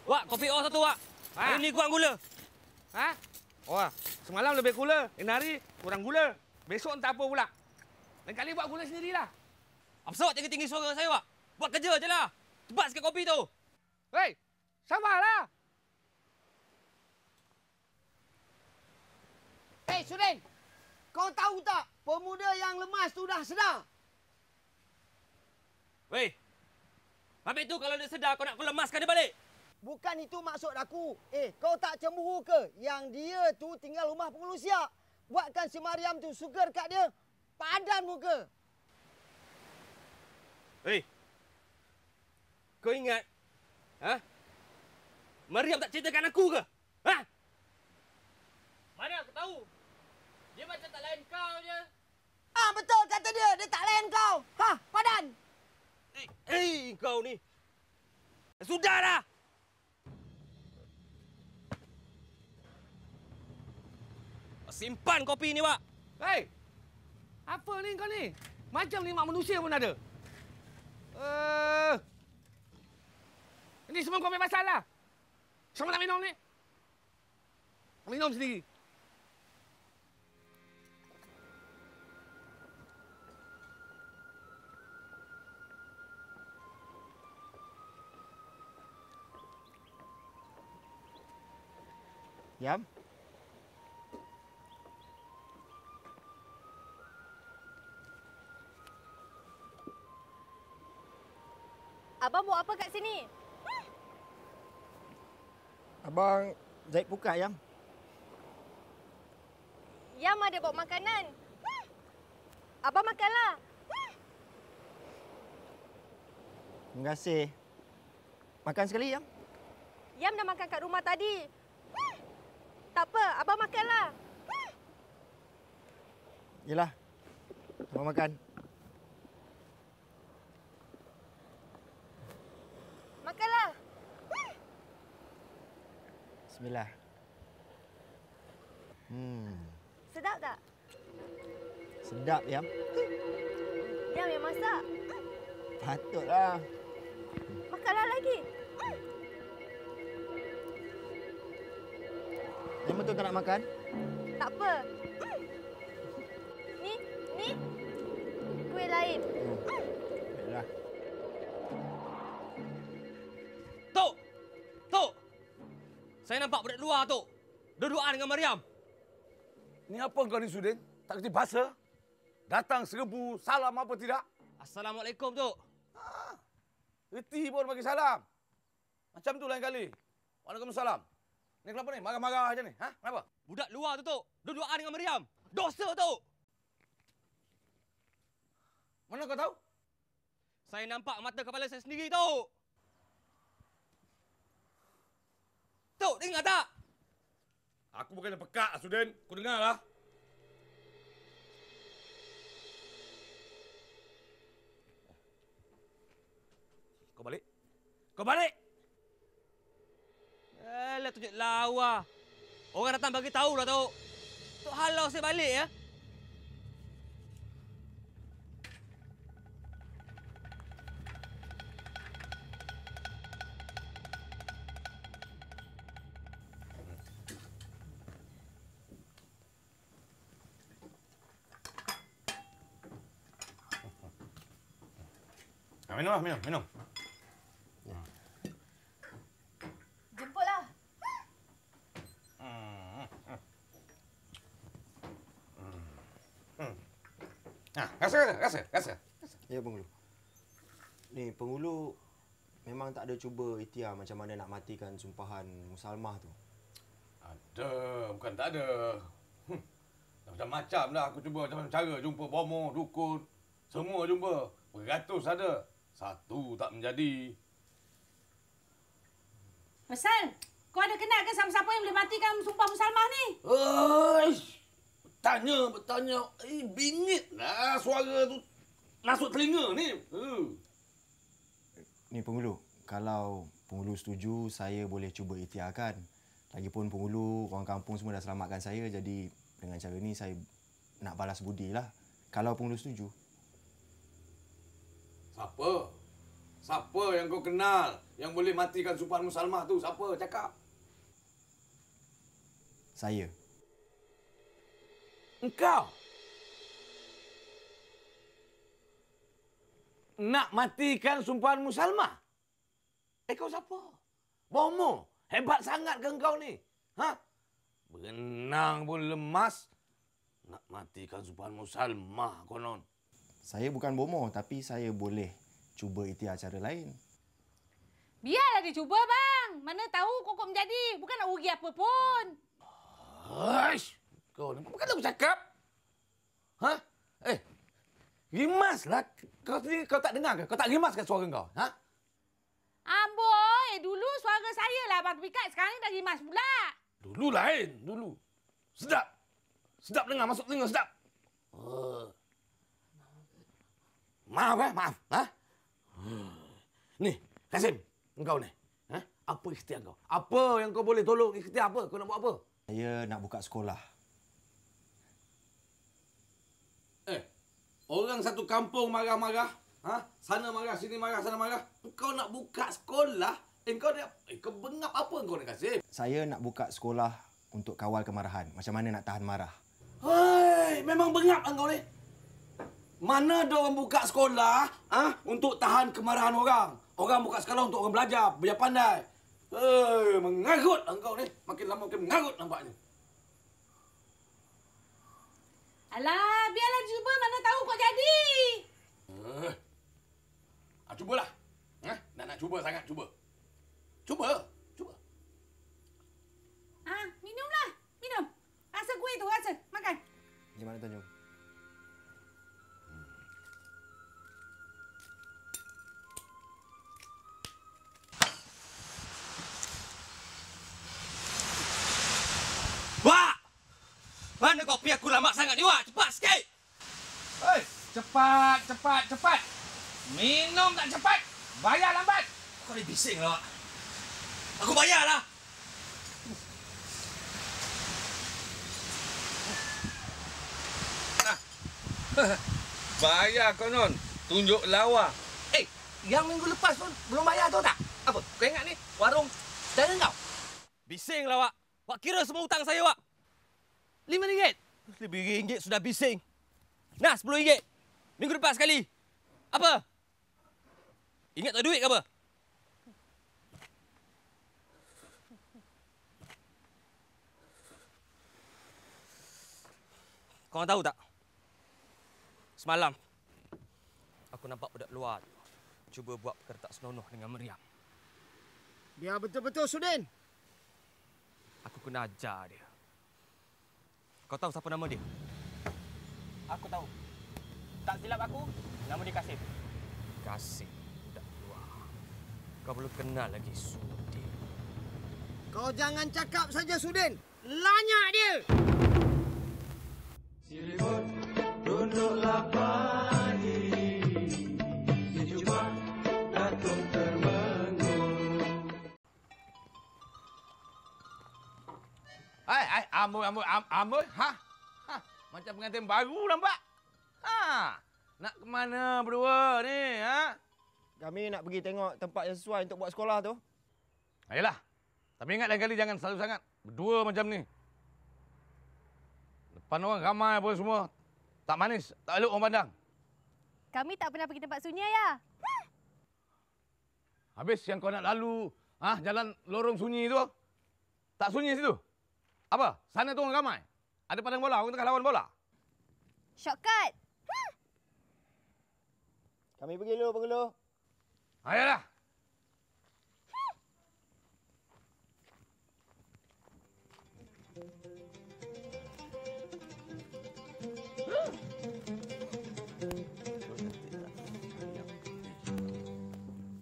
Wak, kopi O satu, Wak. Hari ni kurang gula. Ha? Wah, semalam lebih gula. Ini hari kurang gula. Besok entah apa pula. Lain kali buat gula sendirilah. Apa sebab tinggi-tinggi suara saya, Wak? Buat kerja je lah. Cepat sikit kopi tu. Hei, sabarlah. Hei, Sudin. Kau tahu tak, pemuda yang lemas tu dah sedar. Weh, habis tu kalau dia sedar, kau nak aku lemaskan dia balik? Bukan itu maksud aku. Kau tak cemburu ke yang dia tu tinggal rumah penghulu siap? Buatkan si Mariam tu sugar kat dia. Padan muka. Hei, kau ingat? Ha? Mariam tak ceritakan aku ke? Ha? Mana aku tahu? Dia macam tak lain kau je. Ah, betul kata dia. Dia tak layan kau. Ha, padan. Kau ni. Sudahlah. Simpan kopi ni, Wak. Hei, apa ni kau ni? Macam ni mak manusia pun ada. Ini semua kau punya pasal lah. Siapa tak minum ni? Minum sendiri. Yam. Abang buat apa kat sini? Abang Zaid buka, Yam. Yam ada bawa makanan. Abang makanlah. Terima kasih. Makan sekali, Yam. Yam dah makan kat rumah tadi. Tak apa, abang makanlah. Yelah. Abang makan. Makanlah. Bismillah. Sedap tak? Sedap, Yam. Yam yang masak. Patutlah. Makanlah lagi. Yang betul tak nak makan? Tak apa. Ni. Kuih lain. Baiklah. Tok! Tok! Saya nampak budak luar, Tok. Dua-duaan dengan Mariam. Ni apa kau ni, Sudin? Tak kerti bahasa? Datang serbu, salam apa tidak? Assalamualaikum, Tok. Reti pun bagi salam. Macam tu lain kali. Waalaikumsalam. Ni kenapa ni? Marah-marah aja ni. Ha? Kenapa? Budak luar tu, Tok. Dua-duaan dengan Mariam. Dosa, Tok. Mana kau tahu? Saya nampak mata kepala saya sendiri, Tok. Tok, dengar tak? Aku bukannya pekak, Sudin. Kau dengarlah. Kau balik. Kau balik! Alah, tunjuk lawa. Orang datang bagi tahu lah, Tok. Tok halau saya balik, ya. Minumlah, minum. Jemputlah. Rasa. Ya, penghulu. Ni, penghulu memang tak ada cuba ikhtiar macam mana nak matikan sumpahan Musalmah tu. Ada, bukan tak ada. Macam-macam dah aku cuba macam cara jumpa bomoh, dukun. Semua jumpa. Beratus ada. Satu tak menjadi. Hasan, kau ada kenal ke siapa-siapa yang boleh matikan sumpah Musalmah ni? Bertanya. Bingitlah suara tu. Masuk telinga ni. Ni, penghulu. Kalau penghulu setuju, saya boleh cuba ikhtiarkan. Lagipun penghulu, orang kampung semua dah selamatkan saya. Jadi, dengan cara ni saya nak balas budi lah. Kalau penghulu setuju. Siapa? Siapa yang kau kenal yang boleh matikan Supanmu Salmah tu? Siapa? Cakap. Saya. Engkau? Nak matikan Supanmu Salmah? Kau siapa? Bomo. Hebat sangat ke engkau ni? Ha? Berenang pun lemas. Nak matikan Supanmu Salmah konon. Saya bukan bomoh, tapi saya boleh cuba ikhtiar cara lain. Biarlah dia cuba, bang. Mana tahu kokok menjadi. Bukan nak rugi apa pun. Aish, kau ni bukan aku cakap. Ha? Rimaslah. Kau sendiri kau tak dengar ke? Kau tak rimas ke suara kau? Ha? Amboi, dulu suara saya lah Abang Pikat. Sekarang ni dah rimas pula. Dulu lain, dulu. Sedap. Sedap dengar, masuk telinga sedap. Maaf, maaf. Ha? Ni, Kasim, engkau ni. Ha? Apa ikhtiar kau? Apa yang kau boleh tolong? Ikhtiar apa? Kau nak buat apa? Saya nak buka sekolah. Orang satu kampung marah-marah. Ha? Sana marah, sini marah, sana marah. Engkau nak buka sekolah? Kau bengap apa engkau ni, Kasim? Saya nak buka sekolah untuk kawal kemarahan. Macam mana nak tahan marah. Hei, memang bengap engkau ni. Mana ada orang buka sekolah untuk tahan kemarahan orang? Orang buka sekolah untuk orang belajar, biar pandai. Hei, mengarut engkau ni. Makin lama makin mengarut nampaknya. Alah, biarlah cuba. Mana tahu kok jadi. Cubalah. Nak cuba sangat, cuba. Cuba. Minumlah. Minum. Rasa kuih tu, rasa. Makan. Gimana Tanjung? Wak! Mana kopi aku lama sangat ni, Wak? Cepat sikit! Hei, cepat. Minum tak cepat, bayar lambat. Kau ni bising lah, Wak. Aku bayarlah. Bayar konon, tunjuk lawa. Yang minggu lepas pun belum bayar tahu tak? Apa? Kau ingat ni warung saudara kau? Bising lah, Wak. Wak kira semua hutang saya, Wak. RM5. RM5 sudah bising. Nah, RM10. Minggu depan sekali. Apa? Ingat tak duit ke apa? Kau tahu tak? Semalam, aku nampak budak luar tu cuba buat perkara tak senonoh dengan Meriam. Dia betul-betul Sudin. Aku kena ajar dia. Kau tahu siapa nama dia? Aku tahu. Tak silap aku, nama dia Kasim. Kasim, budak luar. Kau belum kenal lagi Sudin. Kau jangan cakap saja Sudin. Lanyak dia. Siribut duduklah pagi, sejumput datuk termenung. Amboi. Ha? Macam pengantin baru nampak. Nak ke mana berdua ni, ha? Kami nak pergi tengok tempat yang sesuai untuk buat sekolah tu. Ayolah. Tapi ingat lain kali jangan selalu sangat berdua macam ni. Depan orang ramai apa semua. Tak manis, tak elok orang pandang. Kami tak pernah pergi tempat sunyi, Ayah. Habis yang kau nak lalu, jalan lorong sunyi tu. Tak sunyi situ. Apa? Sana tu orang ramai. Ada padang bola, orang tengah lawan bola. Shortcut. Kami pergi dulu, Pengeluh. Ayolah.